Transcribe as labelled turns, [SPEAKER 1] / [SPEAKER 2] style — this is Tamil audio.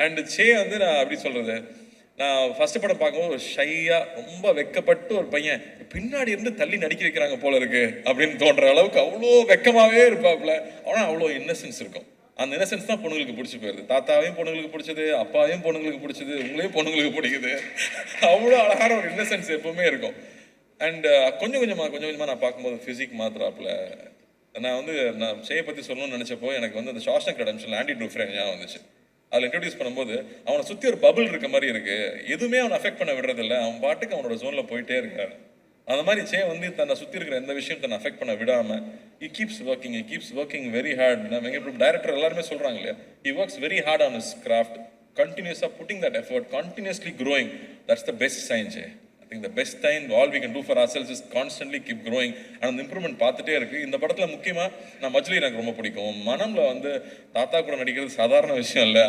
[SPEAKER 1] அண்ட் சே வந்து நான் அப்படி சொல்றது, நான் ஃபர்ஸ்ட் படம் பார்க்கும்போது ஒரு ஷையா ரொம்ப வெக்கப்பட்டு ஒரு பையன் பின்னாடி இருந்து தள்ளி நடிக்க வைக்கிறாங்க போல இருக்கு அப்படின்னு தோன்ற அளவுக்கு அவ்வளோ வெக்கமாவே இருப்பாப்புல. ஆனால் அவ்வளோ இன்னசென்ஸ் இருக்கும். அந்த இன்னசென்ஸ் தான் பொண்ணுங்களுக்கு பிடிச்சி போயிருது. தாத்தாவையும் பொண்ணுங்களுக்கு பிடிச்சது, அப்பாவையும் பொண்ணுங்களுக்கு பிடிச்சது, உங்களையும் பொண்ணுங்களுக்கு பிடிக்குது. அவ்வளோ அழகான ஒரு இன்னசென்ஸ் எப்பவுமே இருக்கும். அண்ட் கொஞ்சம் கொஞ்சமாக நான் பார்க்கும்போது ஃபிசிக் மாத்திராப்புல. நான் செய்ய பற்றி சொல்லணும்னு நினச்சப்போ எனக்கு வந்து அந்த ஷாஷங்க் ரெடெம்ப்ஷன் ஆண்டி டூஃப்ரேன் ஞாபகம் வந்துச்சு. அதில் இன்ட்ரடியூஸ் பண்ணும்போது அவனை சுற்றி ஒரு பபிள் இருக்க மாதிரி இருக்கு, எதுவுமே அவனை அஃபெக்ட் பண்ண விடுறதில்ல, அவன் பாட்டுக்கு அவனோட ஜோனில் போயிட்டே இருக்காரு. அந்த மாதிரி சே வந்து தன்னை சுற்றி இருக்கிற எந்த விஷயம் தன்னை அஃபெக்ட் பண்ண விடாமல் he keeps working very hard. எங்கள் டைரக்டர் எல்லாருமே சொல்கிறாங்க இல்லையா, he works very hard on his craft, continuously putting that effort, continuously growing. That's the best sign, Jay. I think the best time all we can do for ourselves is constantly keep growing and அந்த இம்ப்ரூவ்மெண்ட் பார்த்துட்டே இருக்கு. இந்த படத்தில் முக்கியமாக நான் மஜ்லி எனக்கு ரொம்ப பிடிக்கும். மனம்ல வந்து தாத்தா கூட நடிக்கிறது சாதாரண விஷயம் இல்லை.